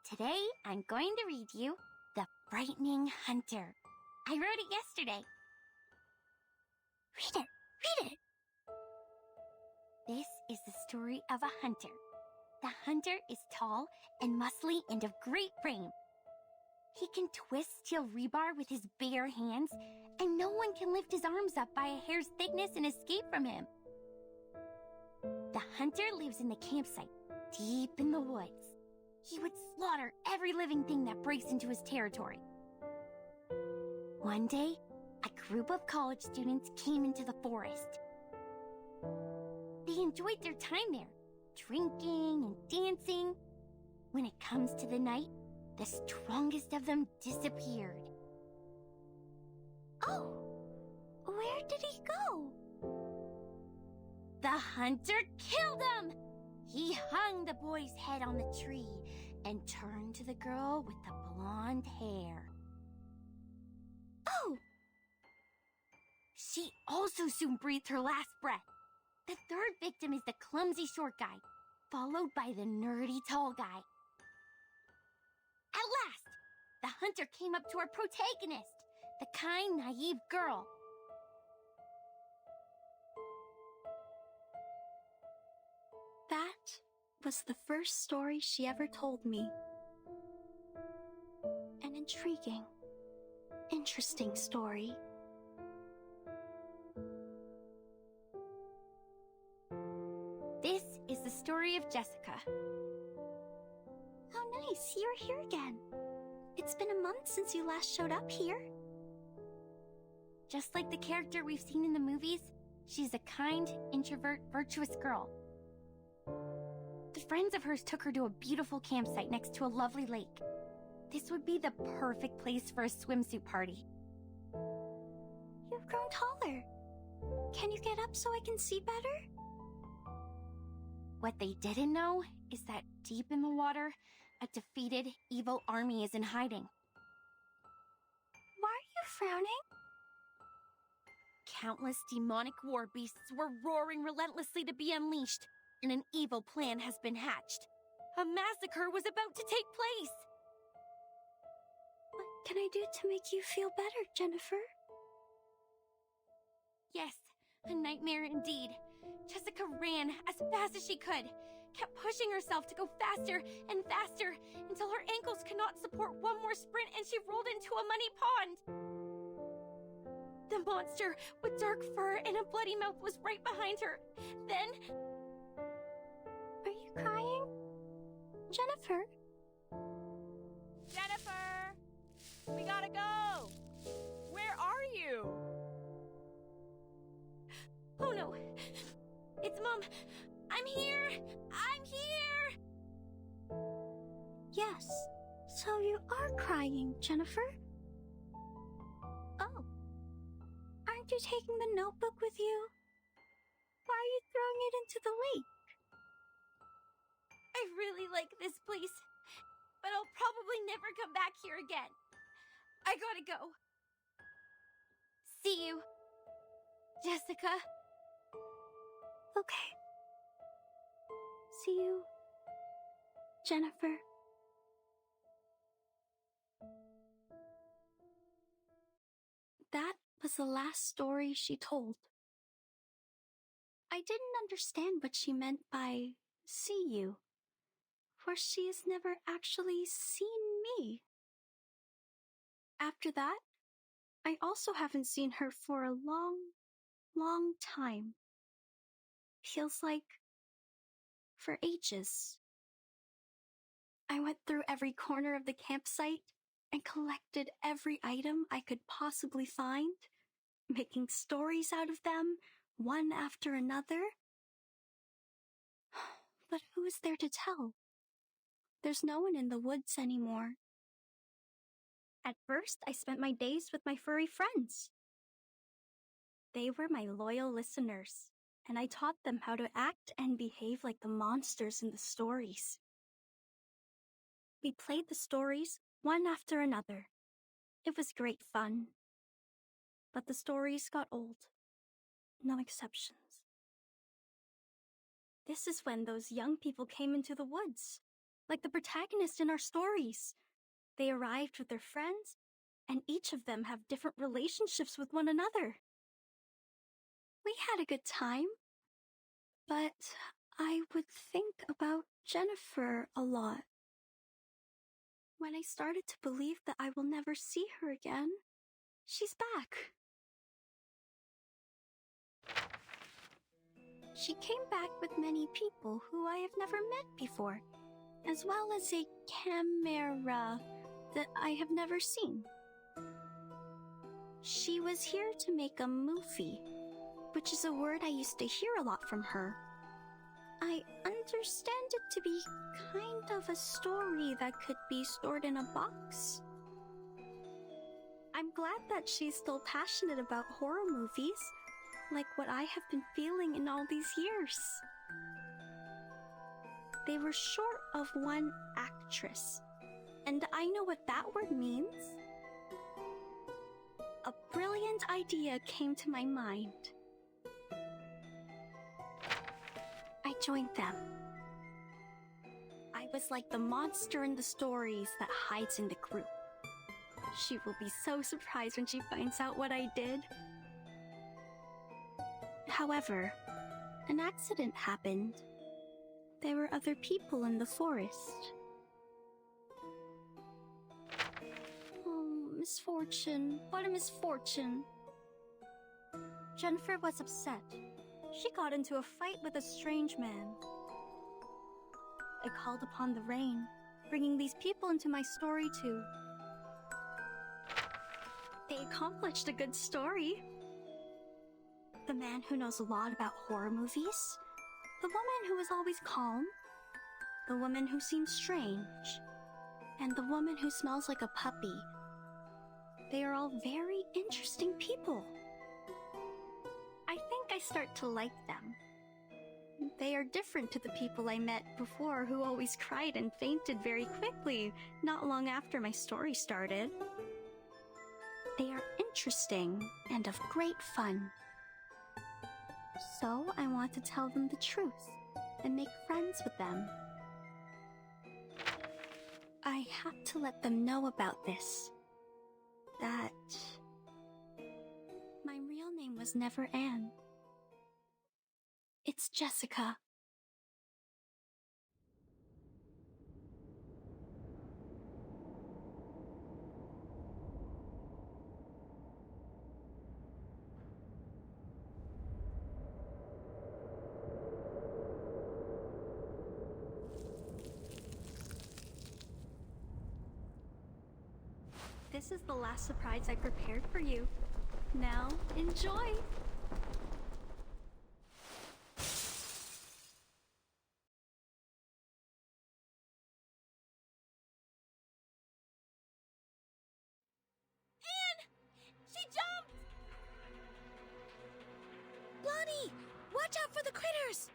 Today, I'm going to read you The Frightening Hunter. I wrote it yesterday. Read it! This is the story of a hunter. The hunter is tall and muscly and of great frame. He can twist steel rebar with his bare hands, and no one can lift his arms up by a hair's thickness and escape from him. The hunter lives in the campsite, deep in the woods. He would slaughter every living thing that breaks into his territory. One day, a group of college students came into the forest. They enjoyed their time there, drinking and dancing. When it comes to the night, the strongest of them disappeared. Oh, where did he go? The hunter killed him! He hung the boy's head on the tree and turned to the girl with the blonde hair. Oh! She also soon breathed her last breath. The third victim is the clumsy short guy, followed by the nerdy tall guy. At last, the hunter came up to our protagonist, the kind, naive girl. That was the first story she ever told me. An intriguing, interesting story. This is the story of Jessica. How nice, you're here again. It's been a month since you last showed up here. Just like the character we've seen in the movies, she's a kind, introvert, virtuous girl. Friends of hers took her to a beautiful campsite next to a lovely lake. This would be the perfect place for a swimsuit party. You've grown taller. Can you get up so I can see better? What they didn't know is that deep in the water, a defeated, evil army is in hiding. Why are you frowning? Countless demonic war beasts were roaring relentlessly to be unleashed. And an evil plan has been hatched. A massacre was about to take place. What can I do to make you feel better, Jennifer? Yes, a nightmare indeed. Jessica ran as fast as she could, kept pushing herself to go faster and faster until her ankles could not support one more sprint and she rolled into a muddy pond. The monster with dark fur and a bloody mouth was right behind her. Then... Are you crying? Jennifer? Jennifer! We gotta go! Where are you? Oh no! It's Mom! I'm here! I'm here! Yes, so you are crying, Jennifer. Oh. Aren't you taking the notebook with you? Why are you throwing it into the lake? I really like this place, but I'll probably never come back here again. I gotta go. See you, Jessica. Okay. See you, Jennifer. That was the last story she told. I didn't understand what she meant by see you, for she has never actually seen me. After that, I also haven't seen her for a long, long time. Feels like for ages. I went through every corner of the campsite and collected every item I could possibly find, making stories out of them, one after another. But who is there to tell? There's no one in the woods anymore. At first, I spent my days with my furry friends. They were my loyal listeners, and I taught them how to act and behave like the monsters in the stories. We played the stories one after another. It was great fun. But the stories got old. No exceptions. This is when those young people came into the woods. like the protagonists in our stories. They arrived with their friends, and each of them have different relationships with one another. We had a good time, but I would think about Jennifer a lot. When I started to believe that I will never see her again, she's back. She came back with many people who I have never met before, as well as a camera that I have never seen. She was here to make a movie, which is a word I used to hear a lot from her. I understand it to be kind of a story that could be stored in a box. I'm glad that she's still passionate about horror movies, like what I have been feeling in all these years. They were short of one actress, and I know what that word means. A brilliant idea came to my mind. I joined them. I was like the monster in the stories that hides in the group. She will be so surprised when she finds out what I did. However, an accident happened. There were other people in the forest. Oh, misfortune. What a misfortune. Jennifer was upset. She got into a fight with a strange man. I called upon the rain, bringing these people into my story too. They accomplished a good story. The man who knows a lot about horror movies, the woman who is always calm, the woman who seems strange, and the woman who smells like a puppy. They are all very interesting people. I think I start to like them. They are different to the people I met before who always cried and fainted very quickly, not long after my story started. They are interesting and of great fun. So I want to tell them the truth and make friends with them. I have to let them know about this. That my real name was never Anne. It's Jessica. This is the last surprise I prepared for you. Now, enjoy! She jumped! Blondie, watch out for the critters!